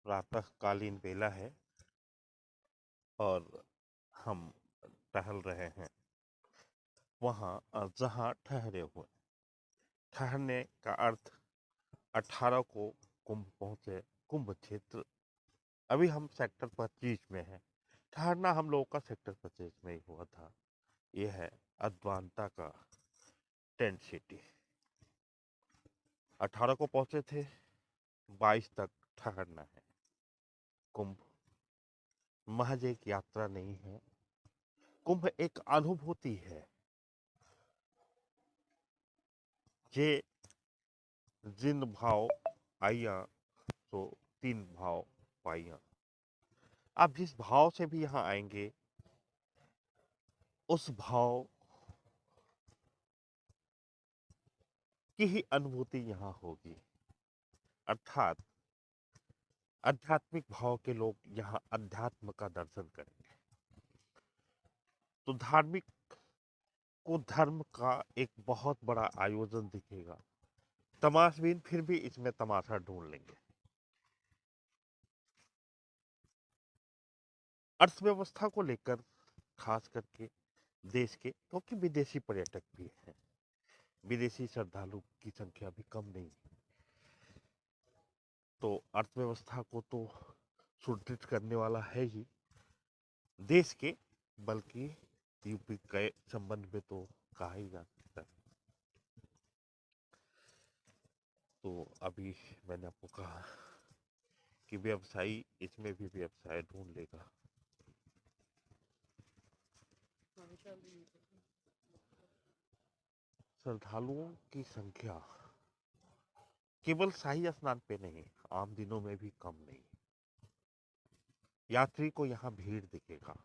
प्रातःकालीन बेला है और हम टहल रहे हैं वहाँ जहाँ ठहरे हुए। ठहरने का अर्थ 18 को कुंभ पहुंचे, कुंभ क्षेत्र। अभी हम सेक्टर 25 में हैं। ठहरना हम लोगों का सेक्टर 25 में ही हुआ था। यह है अद्वांता का टेंट सिटी। 18 को पहुंचे थे, 22 तक ठहरना है। कुंभ महज एक यात्रा नहीं है, कुंभ एक अनुभूति है। जे जिन भाव आइया तो तीन भाव पाइया। आप जिस भाव से भी यहाँ आएंगे उस भाव की ही अनुभूति यहाँ होगी। अर्थात आध्यात्मिक भाव के लोग यहाँ अध्यात्म का दर्शन करेंगे। तो धार्मिक को धर्म का एक बहुत बड़ा आयोजन दिखेगा। तमाशबीन फिर भी इसमें तमाशा ढूंढ लेंगे। अर्थव्यवस्था को लेकर खास करके देश के, क्योंकि विदेशी पर्यटक भी हैं, विदेशी श्रद्धालु की संख्या भी कम नहीं है, तो अर्थव्यवस्था को तो सुदृढ़ करने वाला है ही देश के, बल्कि यूपी के संबंध में तो कहा ही जा सकता है। तो अभी मैंने आपको कहा कि व्यवसायी इसमें भी व्यवसाय ढूंढ लेगा। श्रद्धालुओं की संख्या केवल शाही स्नान पे नहीं, आम दिनों में भी कम नहीं। यात्री को यहाँ भीड़ दिखेगा।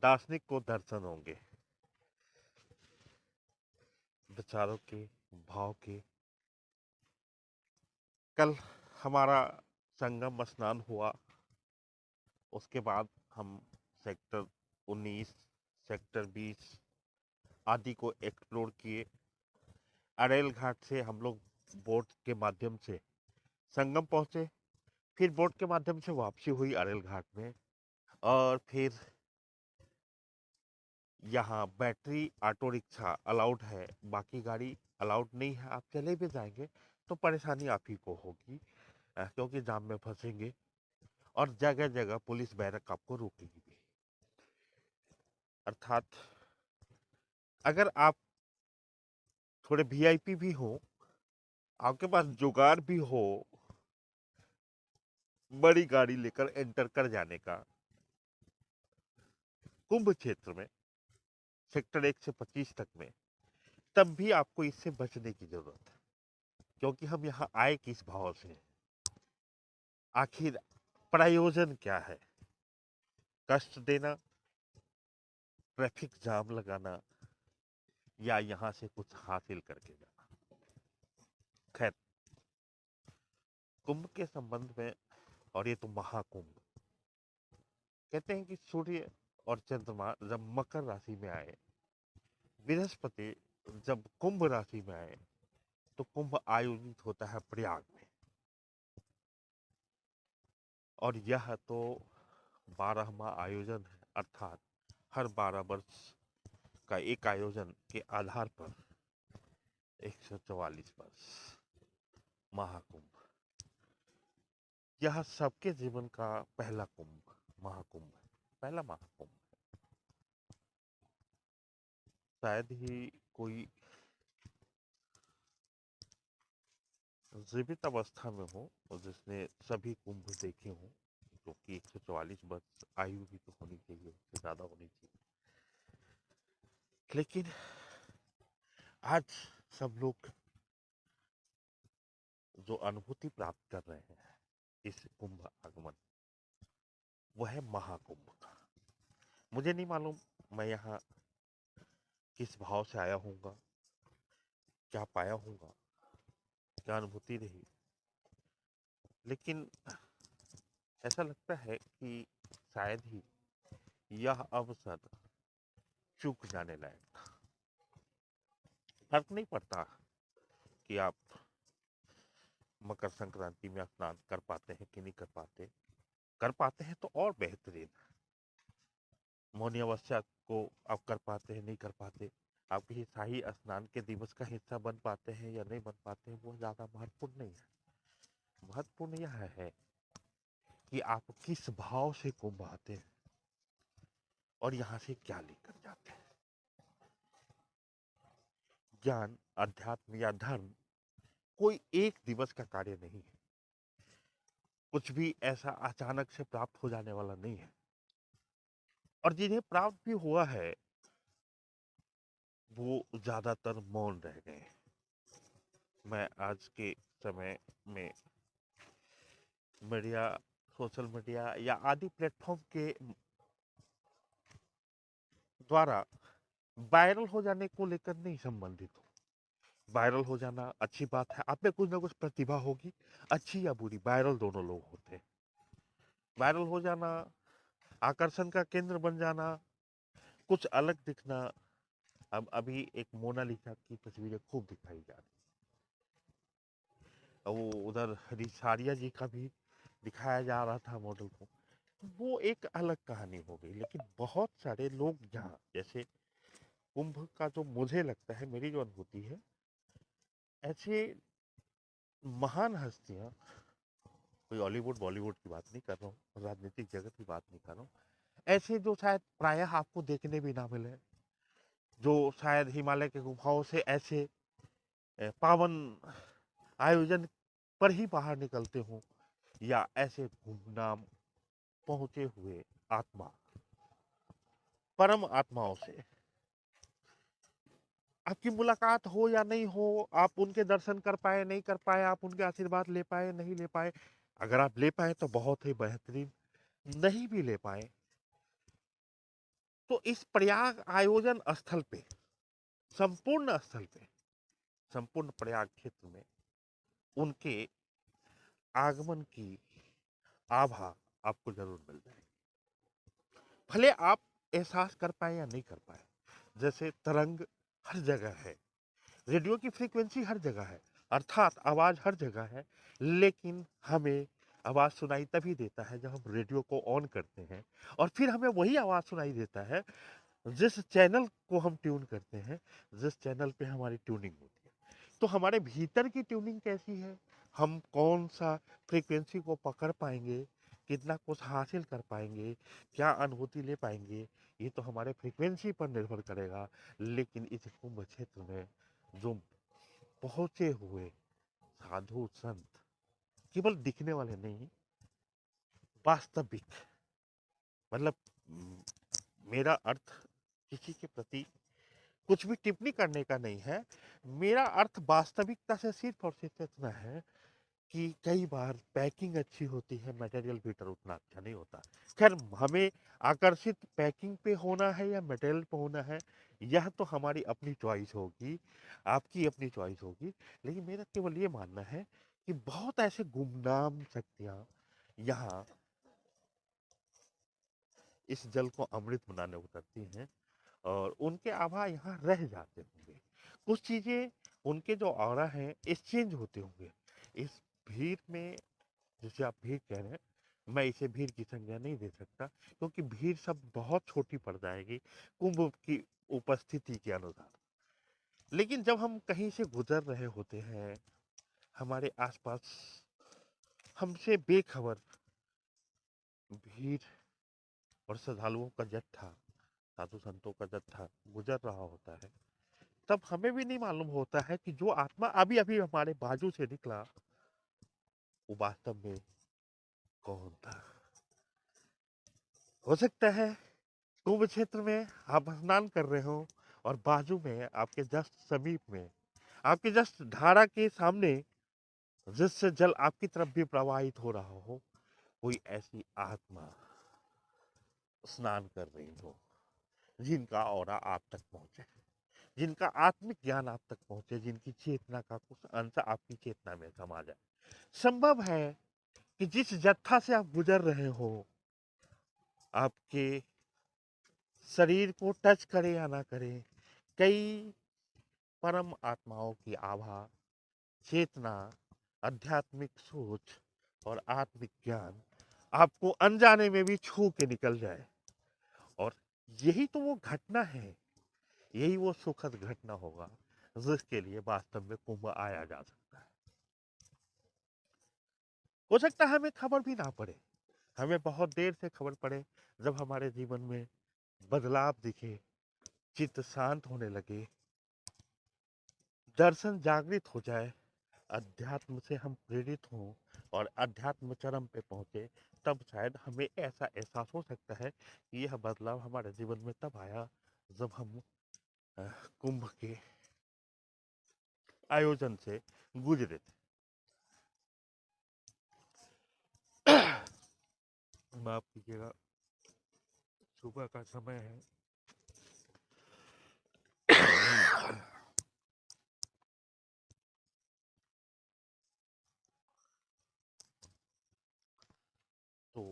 दार्शनिक को दर्शन होंगे, विचारों के, भाव के। कल हमारा संगम स्नान हुआ, उसके बाद हम सेक्टर 19, सेक्टर 20 आदि को एक्सप्लोर किए। अरेल घाट से हम लोग बोट के माध्यम से संगम पहुंचे, फिर बोट के माध्यम से वापसी हुई अरेल घाट में, और फिर यहाँ बैटरी ऑटो रिक्शा अलाउड है, बाकी गाड़ी अलाउड नहीं है। आप चले भी जाएंगे तो परेशानी आप ही को होगी, क्योंकि जाम में फंसेंगे और जगह जगह पुलिस बैरक आपको रोकेगी भी। अर्थात अगर आप थोड़े वीआईपी भी हो, आपके पास जुगाड़ भी हो बड़ी गाड़ी लेकर एंटर कर जाने का कुंभ क्षेत्र में सेक्टर 1 से 25 तक में, तब भी आपको इससे बचने की जरूरत है। क्योंकि हम यहाँ आए किस भाव से, आखिर प्रयोजन क्या है? कष्ट देना, ट्रैफिक जाम लगाना, या यहाँ से कुछ हासिल करके जाना? खैर, कुंभ के संबंध में, और ये तो महाकुंभ, कहते हैं कि सूर्य और चंद्रमा जब मकर राशि में आए, बृहस्पति जब कुंभ राशि में आए, तो कुंभ आयोजित होता है प्रयाग में। और यह तो 12वां आयोजन है, अर्थात हर 12 वर्ष का एक आयोजन के आधार पर 144 वर्ष महाकुंभ। यह सबके जीवन का पहला कुंभ, महाकुंभ है, पहला महाकुंभ। शायद ही कोई जीवित अवस्था में हो और जिसने सभी कुंभ देखे हों, क्योंकि 144 वर्ष आयु भी तो होनी चाहिए, उससे ज्यादा होनी चाहिए। लेकिन आज सब लोग जो अनुभूति प्राप्त कर रहे हैं इस कुंभ आगमन, वह है महाकुंभ का। मुझे नहीं मालूम मैं यहाँ किस भाव से आया हूँगा, क्या पाया हूँगा, क्या अनुभूति रही, लेकिन ऐसा लगता है कि शायद ही यह अवसर चूक जाने लायक था। फर्क नहीं पड़ता कि आप मकर संक्रांति में स्नान कर पाते हैं कि नहीं कर पाते हैं तो और बेहतरीन। मौनी अमावस्या को आप कर पाते हैं नहीं कर पाते, आप किसी शाही स्नान के दिवस का हिस्सा बन पाते हैं या नहीं बन पाते हैं, वो ज़्यादा महत्वपूर्ण नहीं है। महत्वपूर्ण यह है कि आप किस भाव से कुंभ आते हैं और यहाँ से क्या लेकर जाते हैं। ज्ञान, अध्यात्म या धर्म कोई एक दिवस का कार्य नहीं है, कुछ भी ऐसा अचानक से प्राप्त हो जाने वाला नहीं है। और जिन्हें प्राप्त भी हुआ है वो ज्यादातर मौन रह गए हैं। मैं आज के समय में मीडिया, सोशल मीडिया या आदि प्लेटफॉर्म के द्वारा वायरल हो जाने को लेकर नहीं संबंधित हूँ। वायरल हो जाना अच्छी बात है, आप में कुछ ना कुछ प्रतिभा होगी, अच्छी या बुरी, वायरल दोनों लोग होते हैं। वायरल हो जाना, आकर्षण का केंद्र बन जाना, कुछ अलग दिखना। अब अभी एक मोनालिसा की तस्वीरें खूब दिखाई जा रही, वो उधर रिसारिया जी का भी दिखाया जा रहा था मॉडल को, वो एक अलग कहानी हो गई। लेकिन बहुत सारे लोग यहाँ, जैसे कुंभ का जो मुझे लगता है, मेरी जो अनुभूति है, ऐसे महान हस्तियां, कोई हॉलीवुड बॉलीवुड की बात नहीं कर रहा हूँ, राजनीतिक जगत की बात नहीं कर रहा हूँ, ऐसे जो शायद प्रायः आपको देखने भी ना मिले, जो शायद हिमालय के गुफाओं से ऐसे पावन आयोजन पर ही बाहर निकलते हों, या ऐसे गुमनाम पहुंचे हुए आत्मा, परम आत्माओं से आपकी मुलाकात हो या नहीं हो, आप उनके दर्शन कर पाए नहीं कर पाए, आप उनके आशीर्वाद ले पाए नहीं ले पाए, अगर आप ले पाए तो बहुत ही बेहतरीन, नहीं भी ले पाए तो इस प्रयाग आयोजन स्थल पे, संपूर्ण स्थल पे, संपूर्ण प्रयाग क्षेत्र में उनके आगमन की आभा आपको जरूर मिल जाएगी। भले आप एहसास कर पाए या नहीं कर पाए, जैसे तरंग हर जगह है, रेडियो की फ्रीक्वेंसी हर जगह है, अर्थात आवाज हर जगह है, लेकिन हमें आवाज सुनाई तभी देता है जब हम रेडियो को ऑन करते हैं, और फिर हमें वही आवाज सुनाई देता है जिस चैनल को हम ट्यून करते हैं, जिस चैनल पे हमारी ट्यूनिंग होती है। तो हमारे भीतर की ट्यूनिंग कैसी है, हम कौन सा फ्रीक्वेंसी को पकड़ पाएंगे, कितना कुछ हासिल कर पाएंगे, क्या अनुभूति ले पाएंगे, ये तो हमारे फ्रीक्वेंसी पर निर्भर करेगा। लेकिन इस कुंभ क्षेत्र में जो पहुंचे हुए साधु संत, केवल दिखने वाले नहीं, वास्तविक, मतलब मेरा अर्थ किसी के प्रति कुछ भी टिप्पणी करने का नहीं है, मेरा अर्थ वास्तविकता से सिर्फ और सिर्फ इतना है कि कई बार पैकिंग अच्छी होती है, मटेरियल भीतर उतना अच्छा नहीं होता। खैर, हमें आकर्षित पैकिंग पे होना है या मटेरियल पे होना है, यह तो हमारी अपनी चॉइस होगी, आपकी अपनी चॉइस होगी। लेकिन मेरा केवल ये मानना है कि बहुत ऐसे गुमनाम शक्तियाँ यहाँ इस जल को अमृत बनाने उतरती हैं, और उनके आभा यहाँ रह जाते होंगे। कुछ चीज़ें, उनके जो ऑरा हैं एक्सचेंज होते होंगे इस भीड़ में। जिसे आप भीड़ कह रहे हैं, मैं इसे भीड़ की संज्ञा नहीं दे सकता, क्योंकि भीड़ शब्द बहुत छोटी पड़ जाएगी कुंभ की उपस्थिति के अनुसार। लेकिन जब हम कहीं से गुजर रहे होते हैं, हमारे आसपास हमसे बेखबर भीड़ और श्रद्धालुओं का जत्था, साधु संतों का जत्था गुजर रहा होता है, तब हमें भी नहीं मालूम होता है कि जो आत्मा अभी अभी हमारे बाजू से निकला, वो वास्तव में कौन था। हो सकता है कुंभ क्षेत्र में आप स्नान कर रहे हो और बाजू में, आपके जस्ट समीप में, आपके जस्ट धारा के सामने, जिससे जल आपकी तरफ भी प्रवाहित हो रहा हो, कोई ऐसी आत्मा स्नान कर रही हो, जिनका ऑरा आप तक पहुंचे, जिनका आत्मिक ज्ञान आप तक पहुंचे, जिनकी चेतना का कुछ अंश आपकी चेतना में समा जाए। संभव है कि जिस जत्था से आप गुजर रहे हो, आपके शरीर को टच करे या ना करे, कई परम आत्माओं की आभा, चेतना आध्यात्मिक सोच और आत्मिक ज्ञान आपको अनजाने में भी छू के निकल जाए। और यही तो वो घटना है, यही वो सुखद घटना होगा जिसके लिए वास्तव में कुंभ आया जा सकता है। हो सकता है हमें खबर भी ना पड़े, हमें बहुत देर से खबर पड़े, जब हमारे जीवन में बदलाव दिखे, चित्त शांत होने लगे, दर्शन जागृत हो जाए, अध्यात्म से हम प्रेरित हों और अध्यात्म चरम पे पहुंचे, तब शायद हमें ऐसा एहसास हो सकता है कि यह बदलाव हमारे जीवन में तब आया जब हम अ, कुंभ के आयोजन से गुजरे थे। माफ कीजिएगा, सुबह का समय है। तो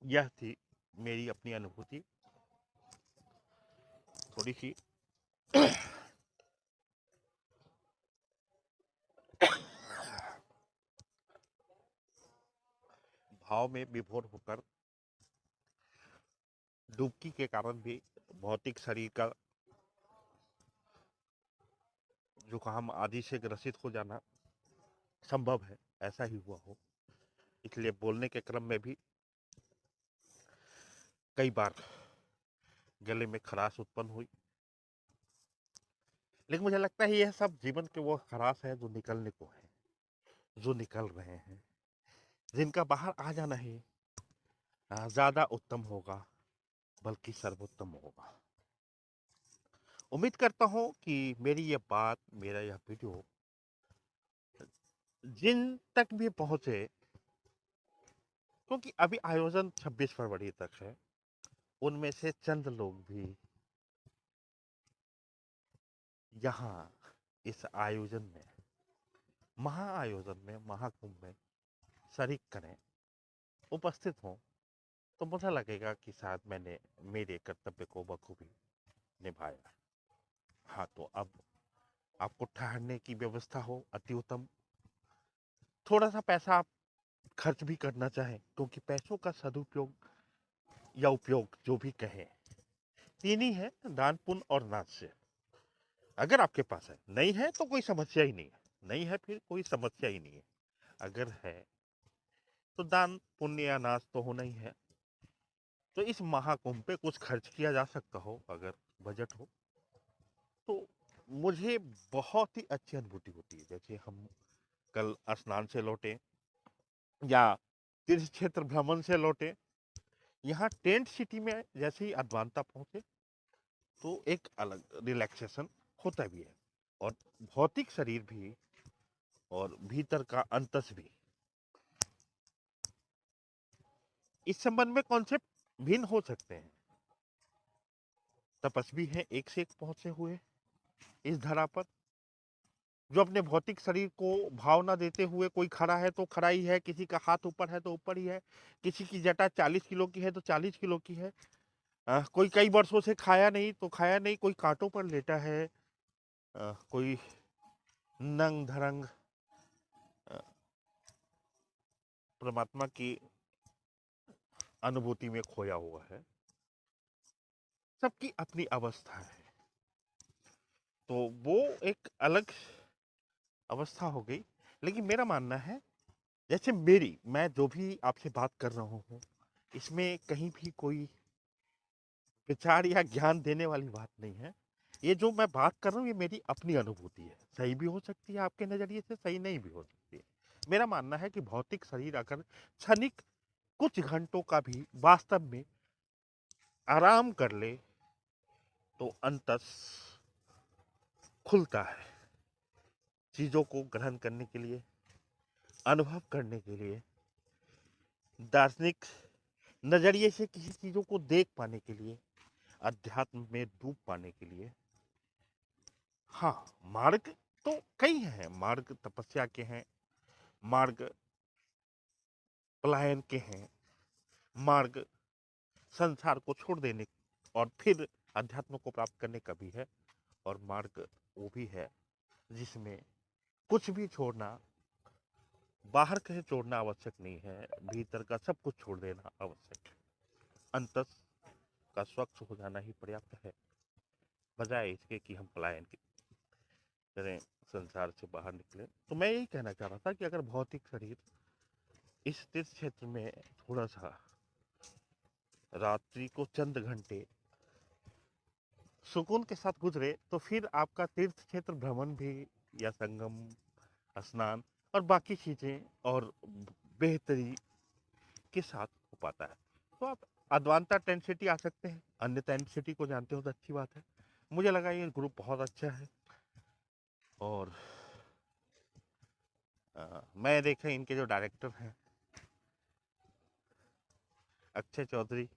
यह थी मेरी अपनी अनुभूति, थोड़ी सी भाव में विभोर होकर, डुबकी के कारण भी भौतिक शरीर का जुकाम आदि से ग्रसित हो जाना संभव है, ऐसा ही हुआ हो। इसलिए बोलने के क्रम में भी कई बार गले में खराश उत्पन्न हुई, लेकिन मुझे लगता है यह सब जीवन के वो खराश है जो निकलने को है, जो निकल रहे हैं, जिनका बाहर आ जाना ही ज्यादा उत्तम होगा, बल्कि सर्वोत्तम होगा। उम्मीद करता हूं कि मेरी यह बात, मेरा यह वीडियो जिन तक भी पहुंचे, क्योंकि अभी आयोजन 26 फरवरी तक है, उनमें से चंद लोग भी यहाँ इस आयोजन में, महाआयोजन में, महाकुंभ में शरीक करें, उपस्थित हों, तो मुझे लगेगा कि शायद मैंने मेरे कर्तव्य को बखूबी निभाया। हाँ, तो अब आपको ठहरने की व्यवस्था हो, अति उत्तम। थोड़ा सा पैसा आप खर्च भी करना चाहें, क्योंकि पैसों का सदुपयोग या उपयोग जो भी कहें, तीन ही है, दान, पुण्य और नास्य। अगर आपके पास है, नहीं है तो कोई समस्या ही नहीं है, नहीं है फिर कोई समस्या ही नहीं है। अगर है तो दान पुण्य या नाश तो होना ही है। तो इस महाकुंभ पे कुछ खर्च किया जा सकता हो, अगर बजट हो तो मुझे बहुत ही अच्छी अनुभूति होती है। जैसे हम कल स्नान से लौटे या तीर्थ क्षेत्र भ्रमण से लौटे, यहाँ टेंट सिटी में जैसे ही अद्वांता पहुंचे तो एक अलग रिलैक्सेशन होता भी है, और भौतिक शरीर भी और भीतर का अंतस भी, इस संबंध में कॉन्सेप्ट भिन्न हो सकते हैं। तपस्वी हैं एक से एक पहुंचे हुए इस धरा पर, जो अपने भौतिक शरीर को भाव ना देते हुए, कोई खड़ा है तो खड़ा ही है, किसी का हाथ ऊपर है तो ऊपर ही है, किसी की जटा 40 किलो की है तो 40 किलो की है, कोई कई वर्षों से खाया नहीं तो खाया नहीं, कोई कांटों पर लेटा है, कोई नंग धरंग परमात्मा की अनुभूति में खोया हुआ है। सबकी अपनी अवस्था है, तो वो एक अलग अवस्था हो गई। लेकिन मेरा मानना है, जैसे मैं जो भी आपसे बात कर रहा हूँ, इसमें कहीं भी कोई विचार या ज्ञान देने वाली बात नहीं है। ये जो मैं बात कर रहा हूँ, ये मेरी अपनी अनुभूति है, सही भी हो सकती है आपके नजरिए से, सही नहीं भी हो सकती है। मेरा मानना है कि भौतिक शरीर अगर क्षणिक कुछ घंटों का भी वास्तव में आराम कर ले, तो अंतस खुलता है चीजों को ग्रहण करने के लिए, अनुभव करने के लिए, दार्शनिक नजरिए से किसी चीजों को देख पाने के लिए, अध्यात्म में डूब पाने के लिए। हाँ, मार्ग तो कई हैं, मार्ग तपस्या के हैं, मार्ग पलायन के हैं, मार्ग संसार को छोड़ देने और फिर अध्यात्म को प्राप्त करने का भी है, और मार्ग वो भी है जिसमें कुछ भी छोड़ना बाहर कहीं छोड़ना आवश्यक नहीं है, भीतर का सब कुछ छोड़ देना आवश्यक है। अंतर का स्वच्छ हो जाना ही पर्याप्त है, बजाय इसके कि हम पलायन करें, संसार से बाहर निकले। तो मैं यही कहना चाह रहा था कि अगर भौतिक शरीर इस तीर्थ क्षेत्र में थोड़ा सा रात्रि को चंद घंटे सुकून के साथ गुजरे, तो फिर आपका तीर्थ क्षेत्र भ्रमण भी या संगम, स्नान और बाकी चीजें और बेहतरी के साथ हो पाता है। तो आप अद्वांता टेंट सिटी आ सकते हैं, अन्य टेंट सिटी को जानते हो तो अच्छी बात है। मुझे लगा ये ग्रुप बहुत अच्छा है। और मैं देखे इनके जो डायरेक्टर हैं अक्षय चौधरी,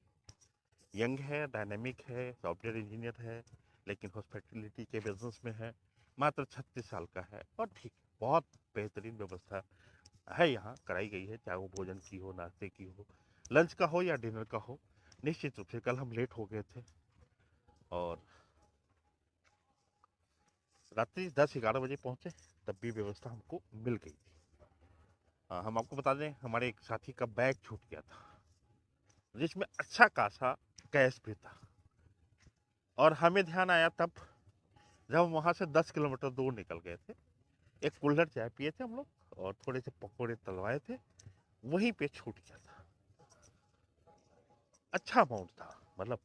यंग है, डायनेमिक है, सॉफ्टवेयर इंजीनियर है, लेकिन हॉस्पिटलिटी के बिजनेस में है, मात्र 36 साल का है और ठीक है, बहुत बेहतरीन व्यवस्था है यहाँ कराई गई है, चाहे वो भोजन की हो, नाश्ते की हो, लंच का हो या डिनर का हो। निश्चित रूप से कल हम लेट हो गए थे और रात्रि 10-11 बजे पहुँचे, तब भी व्यवस्था हमको मिल गई थी। हम आपको बता दें, हमारे एक साथी का बैग छूट गया था जिसमें अच्छा खासा कैश भी था, और हमें ध्यान आया तब जब हम वहाँ से 10 किलोमीटर दूर निकल गए थे। एक कुल्हड़ चाय पिए थे हम लोग और थोड़े से पकौड़े तलवाए थे, वहीं पे छूट गया था। अच्छा अमाउंट था, मतलब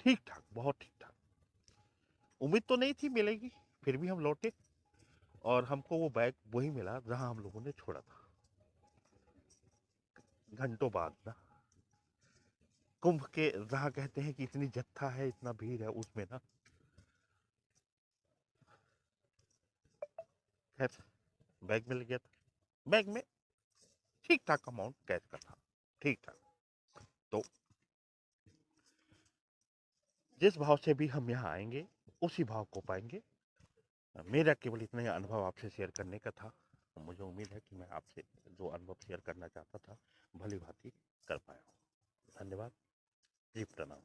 ठीक ठाक, बहुत ठीक ठाक। उम्मीद तो नहीं थी मिलेगी, फिर भी हम लौटे और हमको वो बैग वही मिला जहां हम लोगों ने छोड़ा था। घंटों बाद ना, कुंभ के जहां कहते हैं कि इतनी जत्था है, इतना भीड़ है, उसमें ना, खैर बैग मिल गया था। बैग में ठीक ठाक अमाउंट कैश का था, ठीक ठाक। तो जिस भाव से भी हम यहाँ आएंगे उसी भाव को पाएंगे। मेरा केवल इतना ही अनुभव आपसे शेयर करने का था। मुझे उम्मीद है कि मैं आपसे जो अनुभव शेयर करना चाहता था भली भांति कर पाया हूँ। धन्यवाद जी, प्रणाम।